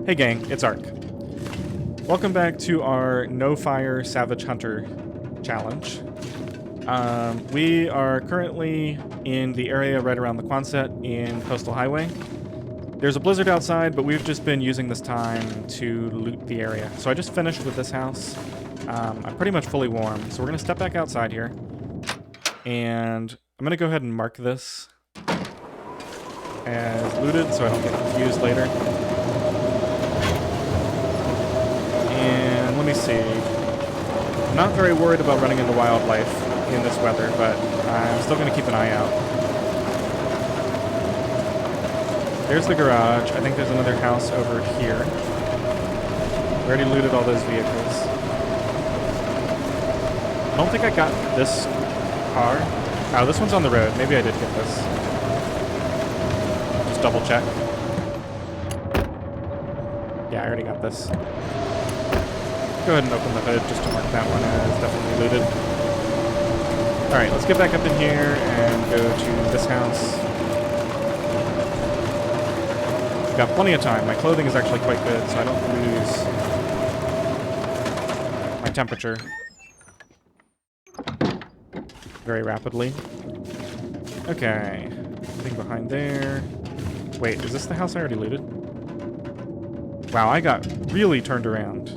Hey gang, it's Ark. Welcome back to our No Fire Savage Hunter challenge. We are currently in the area right around the Quonset in Coastal Highway. There's a blizzard outside, but we've just been using this time to loot the area. So I just finished with this house. I'm pretty much fully warm, so we're going to step back outside here. And I'm going to go ahead and mark this as looted so I don't get confused later. And let me see. I'm not very worried about running into wildlife in this weather, but I'm still going to keep an eye out. There's the garage. I think there's another house over here. We already looted all those vehicles. I don't think I got this car. Oh, this one's on the road. Maybe I did get this. Just double check. Yeah, I already got this. Go ahead and open the hood just to mark that one as definitely looted. Alright, let's get back up in here and go to this house. We've got plenty of time. My clothing is actually quite good, so I don't lose my temperature very rapidly. Okay, nothing behind there. Wait, is this the house I already looted? Wow, I got really turned around.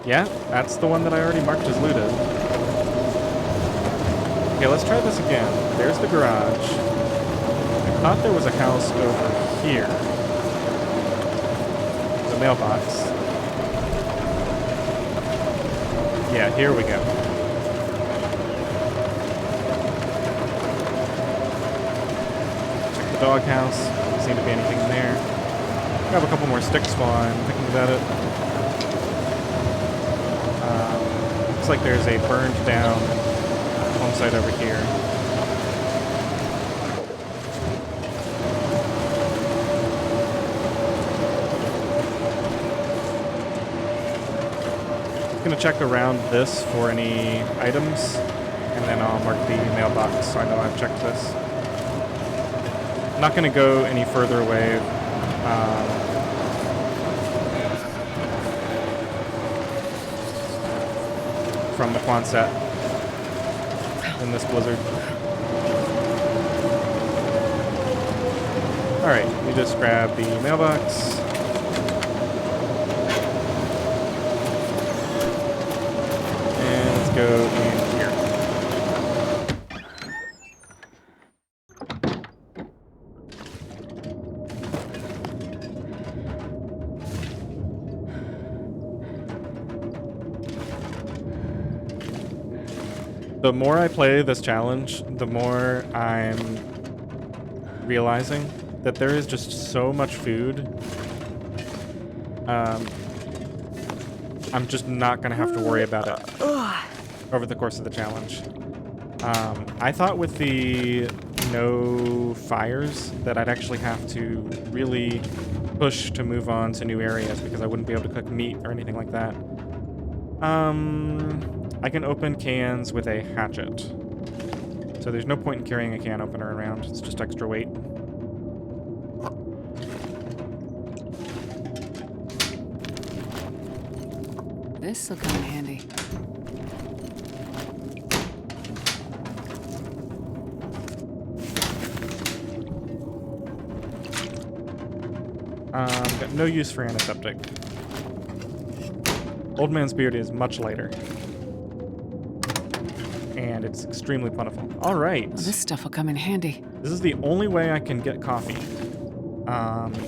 Yeah, that's the one that I already marked as looted. Okay, let's try this again. There's the garage. I thought there was a house over here. The mailbox. Yeah, here we go. Check the doghouse. Doesn't seem to be anything in there. Grab a couple more sticks while I'm thinking about it. Looks like there's a burned down home site over here. I'm gonna check around this for any items, and then I'll mark the mailbox so I know I've checked this. I'm not gonna go any further away. From the Quonset in this blizzard. Alright, we just grab the mailbox. And let's go in here. The more I play this challenge, the more I'm realizing that there is just so much food. I'm just not going to have to worry about it over the course of the challenge. I thought with the no fires that I'd actually have to really push to move on to new areas because I wouldn't be able to cook meat or anything like that. I can open cans with a hatchet. So there's no point in carrying a can opener around. It's just extra weight. This'll come in handy. Got no use for antiseptic. Old man's beard is much lighter. And it's extremely plentiful. All right. Well, this stuff will come in handy. This is the only way I can get coffee,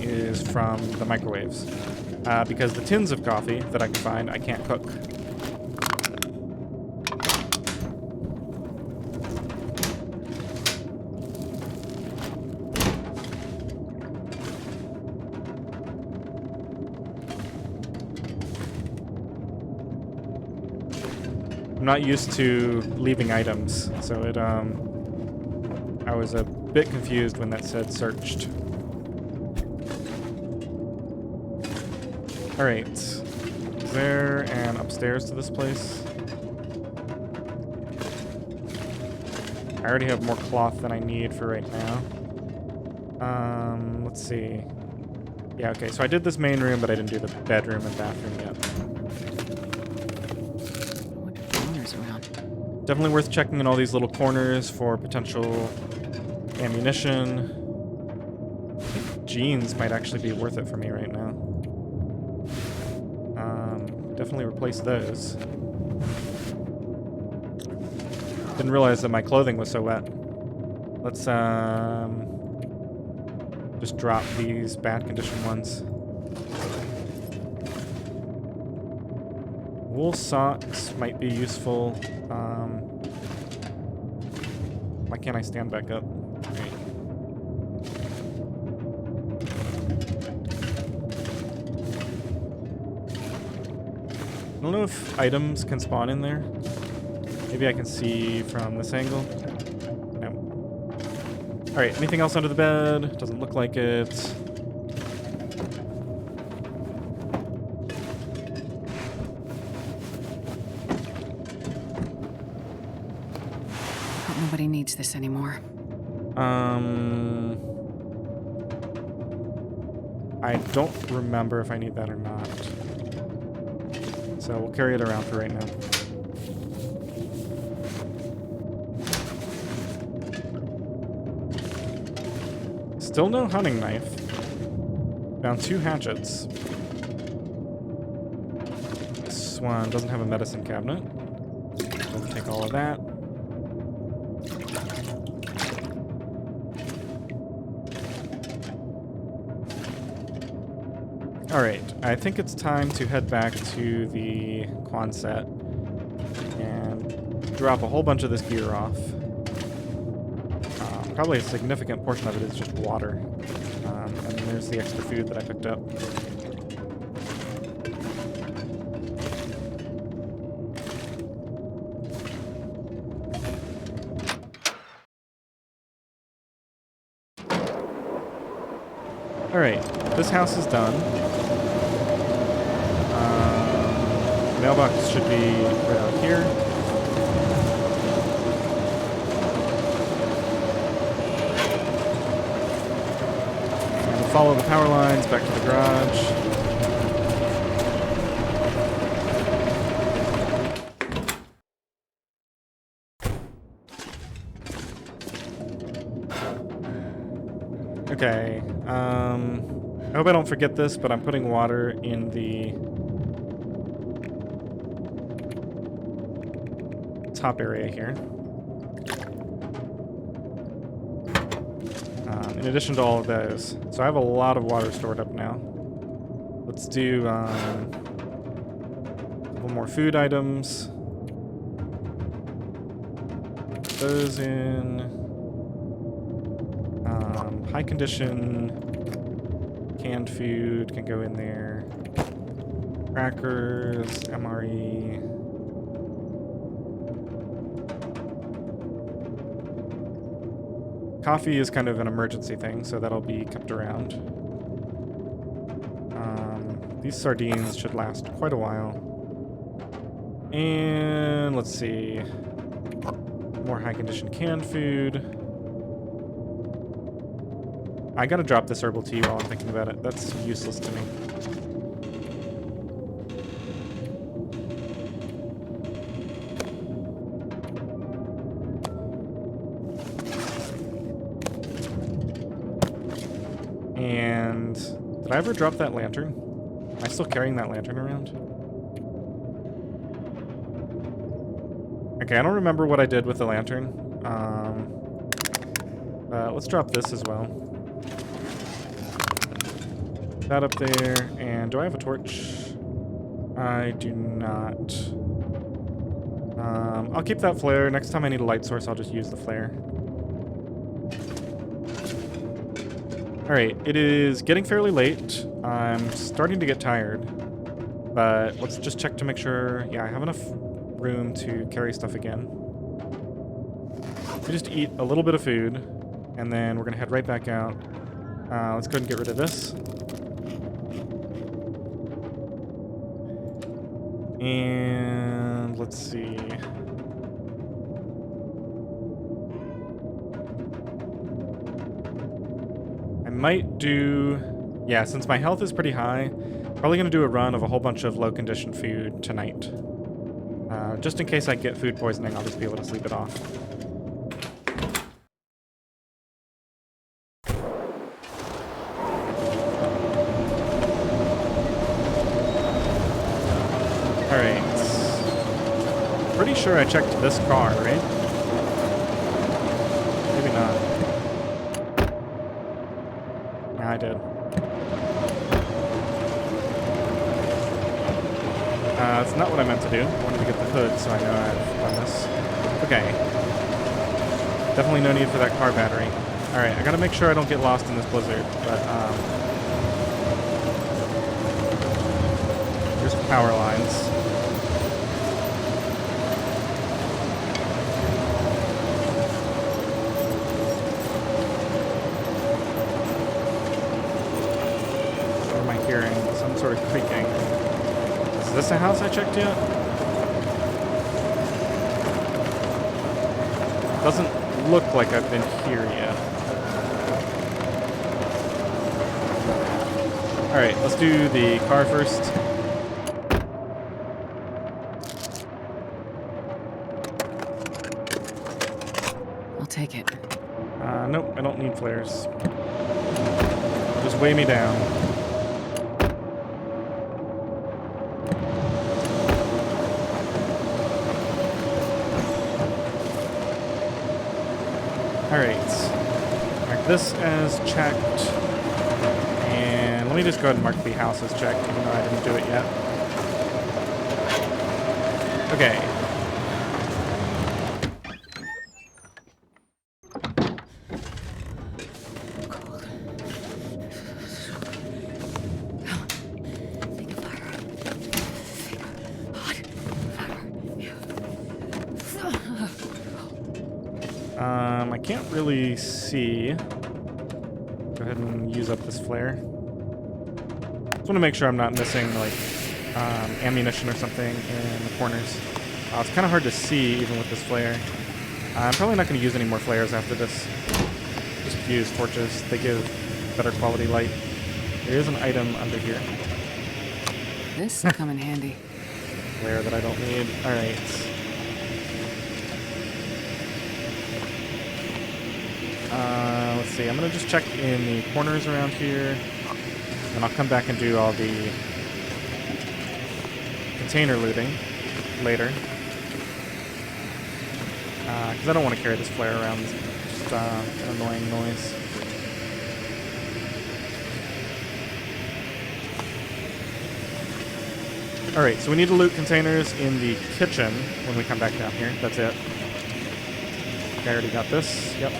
is from the microwaves. Because the tins of coffee that I can find, I can't cook. I'm not used to leaving items, so it, I was a bit confused when that said searched. Alright. Is there an upstairs to this place? I already have more cloth than I need for right now. Let's see. Yeah, okay, so I did this main room, but I didn't do the bedroom and bathroom yet. I wonder if the owner's around. Definitely worth checking in all these little corners for potential ammunition. I think jeans might actually be worth it for me right now. Definitely replace those. Didn't realize that my clothing was so wet. Let's just drop these bad condition ones. Wool socks might be useful. Why can't I stand back up? Great. I don't know if items can spawn in there. Maybe I can see from this angle. No. Alright, anything else under the bed? Doesn't look like it. Hope nobody needs this anymore. I don't remember if I need that or not. So we'll carry it around for right now. Still no hunting knife. Found 2 hatchets. This one doesn't have a medicine cabinet. We'll take all of that. Alright, I think it's time to head back to the Quonset and drop a whole bunch of this gear off. Probably a significant portion of it is just water. And there's the extra food that I picked up. Alright, this house is done. Mailbox should be right out here. And we'll follow the power lines back to the garage. Okay, I hope I don't forget this, but I'm putting water in the top area here. In addition to all of those. So I have a lot of water stored up now. Let's do a couple more food items. Put those in. High condition canned food can go in there. Crackers, MRE. Coffee is kind of an emergency thing, so that'll be kept around. These sardines should last quite a while. And let's see. More high condition canned food. I gotta drop this herbal tea while I'm thinking about it. That's useless to me. And did I ever drop that lantern? Am I still carrying that lantern around? Okay, I don't remember what I did with the lantern. Let's drop this as well. That up there, and do I have a torch? I do not. I'll keep that flare. Next time I need a light source, I'll just use the flare. Alright, it is getting fairly late. I'm starting to get tired, but let's just check to make sure. Yeah, I have enough room to carry stuff again. We just eat a little bit of food, and then we're going to head right back out. Let's go ahead and get rid of this. And let's see. might do... Yeah, since my health is pretty high, probably going to do a run of a whole bunch of low-condition food tonight. Just in case I get food poisoning, I'll just be able to sleep it off. Alright. Pretty sure I checked this car, right? Maybe not. Yeah, I did. That's not what I meant to do. I wanted to get the hood, so I know I've done this. Okay. Definitely no need for that car battery. Alright, I gotta make sure I don't get lost in this blizzard, but, here's the power lines. What am I hearing? Some sort of creaking. Is this a house I checked yet? Doesn't look like I've been here yet. Alright, let's do the car first. I'll take it. Nope, I don't need flares. Just weigh me down. Alright. Mark this as checked. And let me just go ahead and mark the house as checked, even though I didn't do it yet. Okay. Think of fire. Hot. I can't really see. Go ahead and use up this flare. Just want to make sure I'm not missing, like, ammunition or something in the corners. It's kind of hard to see, even with this flare. I'm probably not going to use any more flares after this. Just use torches. They give better quality light. There is an item under here. This will come in handy. Flare that I don't need. Alright. Let's see. I'm going to just check in the corners around here. And I'll come back and do all the container looting later. Because I don't want to carry this flare around. It's just an annoying noise. Alright, so we need to loot containers in the kitchen when we come back down here. That's it. I already got this. Yep.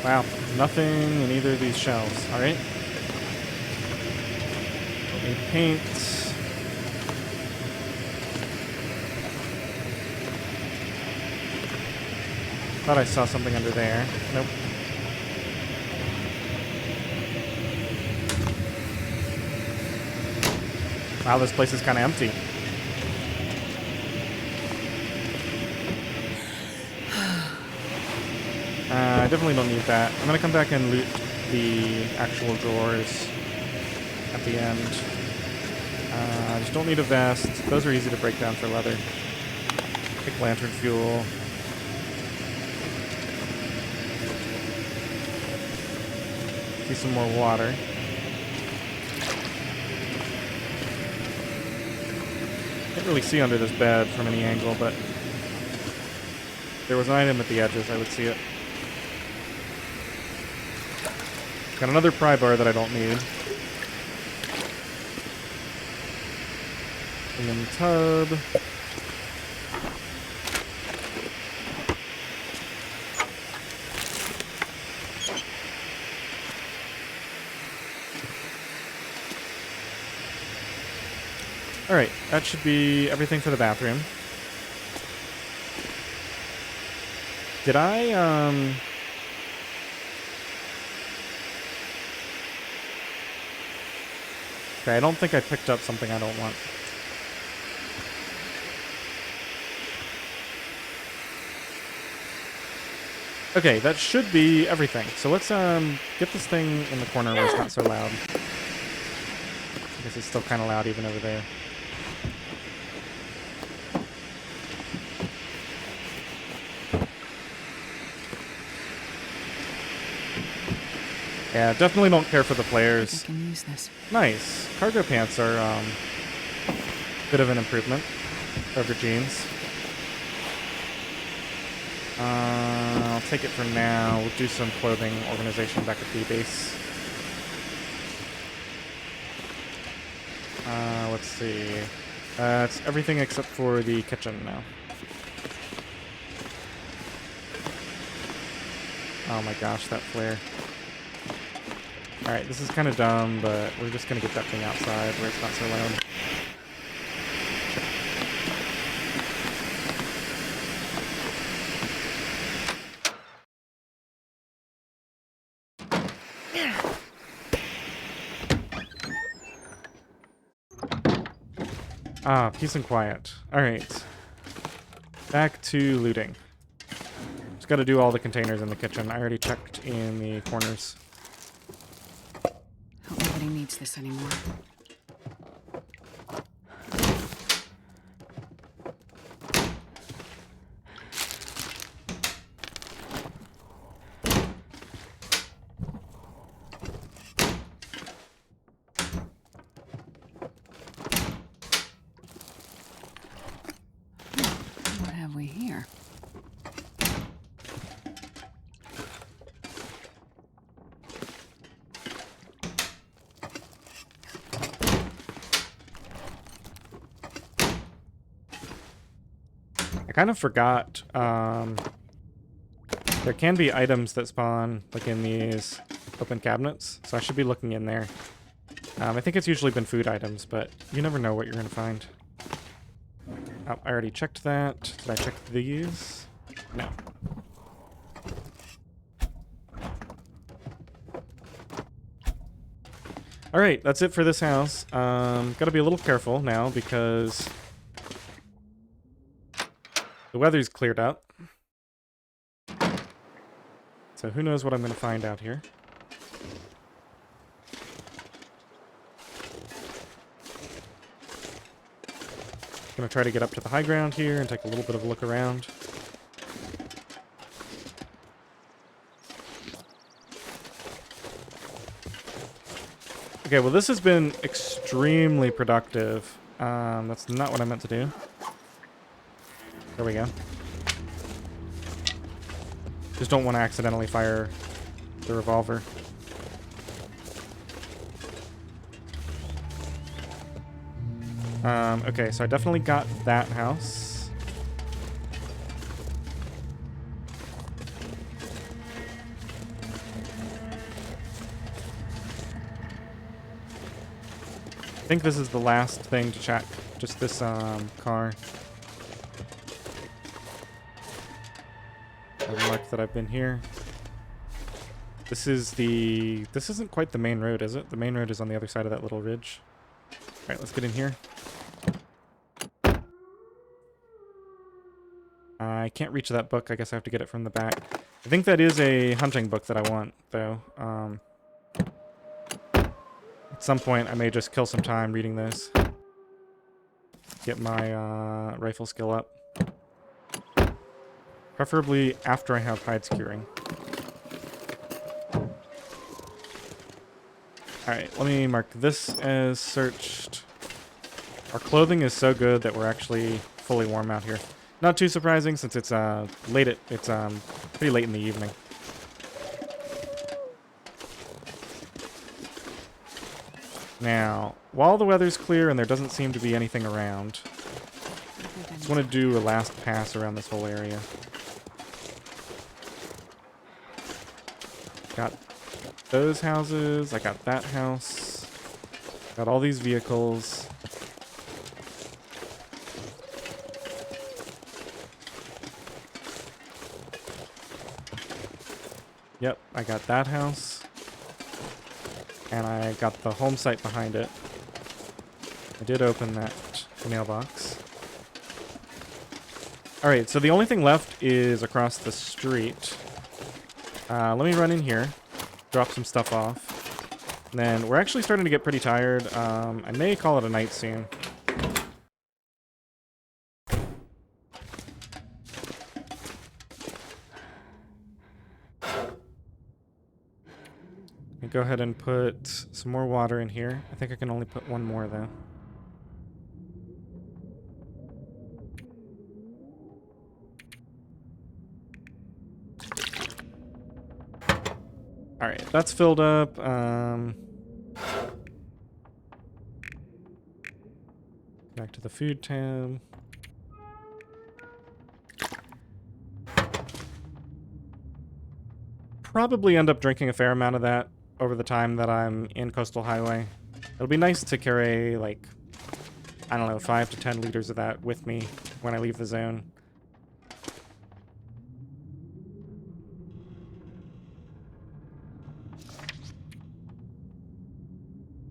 Wow, nothing in either of these shelves. Alright. Need paint. Thought I saw something under there. Nope. Wow, this place is kind of empty. I definitely don't need that. I'm going to come back and loot the actual drawers at the end. I just don't need a vest. Those are easy to break down for leather. Pick lantern fuel. See some more water. Can't really see under this bed from any angle, but if there was an item at the edges, I would see it. Got another pry bar that I don't need. And then the tub. Alright, that should be everything for the bathroom. Did I, Okay, I don't think I picked up something I don't want. Okay, that should be everything. So let's get this thing in the corner where it's not so loud. I guess it's still kind of loud even over there. Yeah, definitely don't care for the I flares. can use this. Nice. Cargo pants are a bit of an improvement over jeans. I'll take it for now. We'll do some clothing organization back at the base. Let's see. It's everything except for the kitchen now. Oh my gosh, that flare. Alright, this is kind of dumb, but we're just going to get that thing outside where it's not so loud. Ah, peace and quiet. Alright. Back to looting. Just gotta do all the containers in the kitchen. I already checked in the corners. Hope nobody needs this anymore. What have we here? I kind of forgot, there can be items that spawn, like in these open cabinets, so I should be looking in there. I think it's usually been food items, but you never know what you're going to find. Oh, I already checked that. Did I check these? No. Alright, that's it for this house. Gotta be a little careful now because the weather's cleared up. So who knows what I'm going to find out here. Gonna try to get up to the high ground here and take a little bit of a look around. Okay, well this has been extremely productive. That's not what I meant to do. There we go. Just don't want to accidentally fire the revolver. Okay, so I definitely got that house. I think this is the last thing to check. Just this car. I've marked that I've been here. This isn't quite the main road, is it? The main road is on the other side of that little ridge. Alright, let's get in here. I can't reach that book. I guess I have to get it from the back. I think that is a hunting book that I want, though. At some point, I may just kill some time reading this. Get my rifle skill up. Preferably after I have hide skewering. Alright, let me mark this as searched. Our clothing is so good that we're actually fully warm out here. Not too surprising since it's pretty late in the evening. Now, while the weather's clear and there doesn't seem to be anything around, I just want to do a last pass around this whole area. Got those houses, I got that house, got all these vehicles. Yep, I got that house. And I got the home site behind it. I did open that mailbox. Alright, so the only thing left is across the street. Let me run in here, drop some stuff off. And then we're actually starting to get pretty tired. I may call it a night soon. Go ahead and put some more water in here. I think I can only put one more though. All right, that's filled up. Back to the food tab. Probably end up drinking a fair amount of that over the time that I'm in Coastal Highway. It'll be nice to carry, like, I don't know, 5 to 10 liters of that with me when I leave the zone.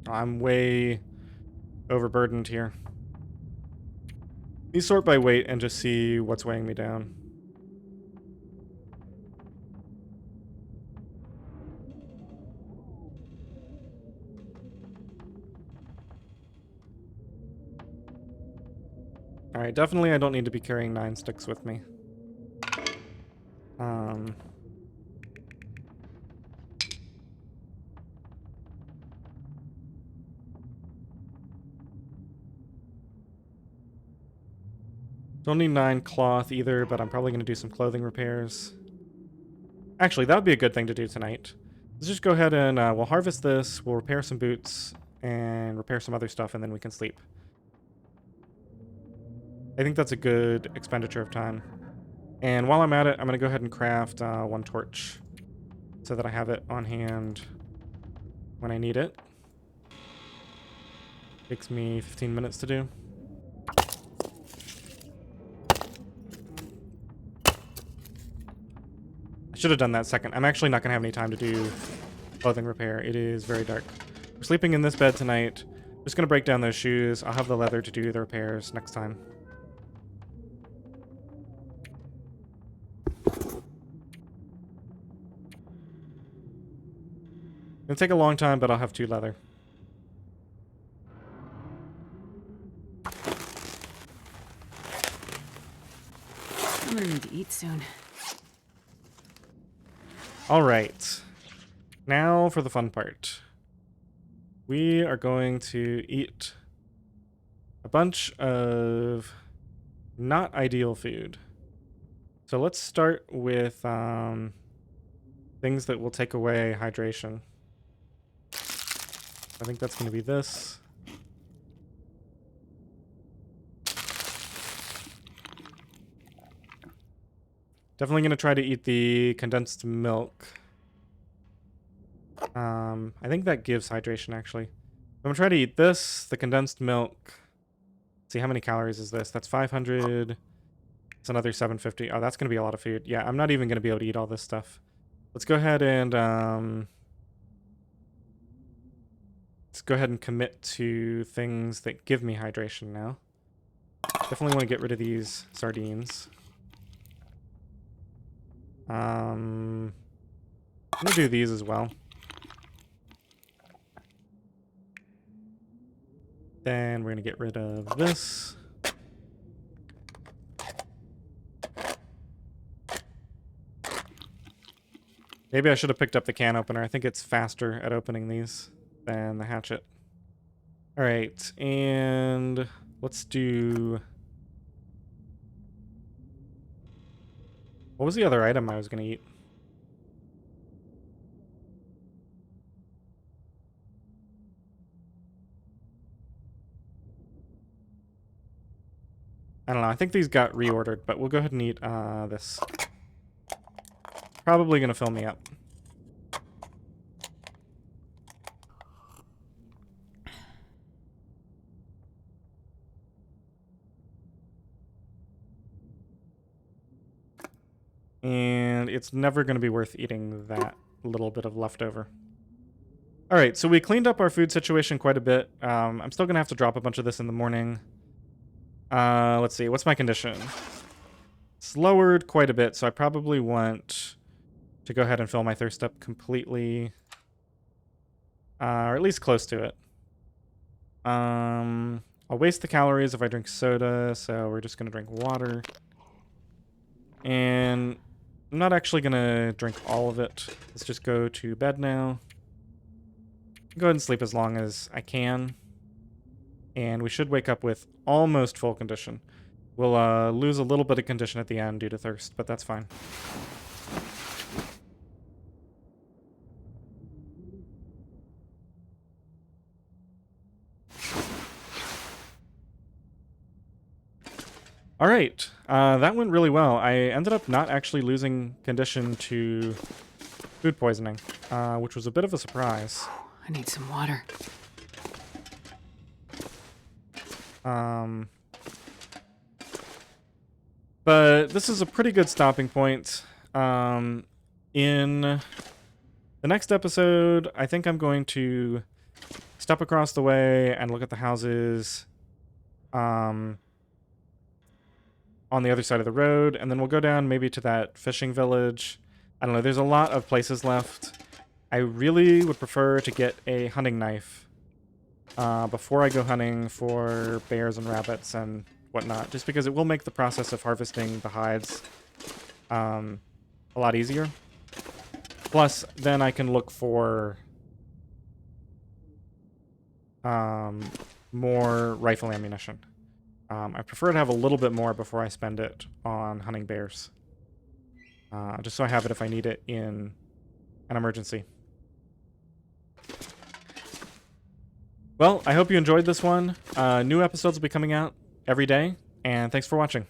I'm way overburdened here. Let me sort by weight and just see what's weighing me down. Alright, definitely I don't need to be carrying 9 sticks with me. Don't need 9 cloth either, but I'm probably going to do some clothing repairs. Actually, that would be a good thing to do tonight. Let's just go ahead and we'll harvest this, we'll repair some boots, and repair some other stuff, and then we can sleep. I think that's a good expenditure of time. And while I'm at it, I'm going to go ahead and craft 1 torch so that I have it on hand when I need it. Takes me 15 minutes to do. I should have done that second. I'm actually not going to have any time to do clothing repair. It is very dark. We're sleeping in this bed tonight. Just going to break down those shoes. I'll have the leather to do the repairs next time. It'll take a long time, but I'll have 2 leather. I'm gonna need to eat soon. All right. Now for the fun part. We are going to eat a bunch of not ideal food. So let's start with things that will take away hydration. I think that's going to be this. Definitely going to try to eat the condensed milk. I think that gives hydration, actually. I'm going to try to eat this, the condensed milk. Let's see, how many calories is this? That's 500. It's another 750. Oh, that's going to be a lot of food. Yeah, I'm not even going to be able to eat all this stuff. Let's go ahead and commit to things that give me hydration now. Definitely want to get rid of these sardines. I'm going to do these as well. Then we're going to get rid of this. Maybe I should have picked up the can opener. I think it's faster at opening these than the hatchet. All right, and let's do... What was the other item I was going to eat? I don't know. I think these got reordered, but we'll go ahead and eat this. Probably going to fill me up. And it's never going to be worth eating that little bit of leftover. All right, so we cleaned up our food situation quite a bit. I'm still going to have to drop a bunch of this in the morning. Let's see, what's my condition? It's lowered quite a bit, so I probably want to go ahead and fill my thirst up completely. Or at least close to it. I'll waste the calories if I drink soda, so we're just going to drink water. And I'm not actually going to drink all of it. Let's just go to bed now. Go ahead and sleep as long as I can. And we should wake up with almost full condition. We'll lose a little bit of condition at the end due to thirst, but that's fine. All right, that went really well. I ended up not actually losing condition to food poisoning, which was a bit of a surprise. I need some water. But this is a pretty good stopping point. In the next episode, I think I'm going to step across the way and look at the houses on the other side of the road, and then we'll go down maybe to that fishing village. I don't know, there's a lot of places left. I really would prefer to get a hunting knife before I go hunting for bears and rabbits and whatnot, just because it will make the process of harvesting the hides a lot easier. Plus, then I can look for more rifle ammunition. I prefer to have a little bit more before I spend it on hunting bears. Just so I have it if I need it in an emergency. Well, I hope you enjoyed this one. New episodes will be coming out every day, and thanks for watching.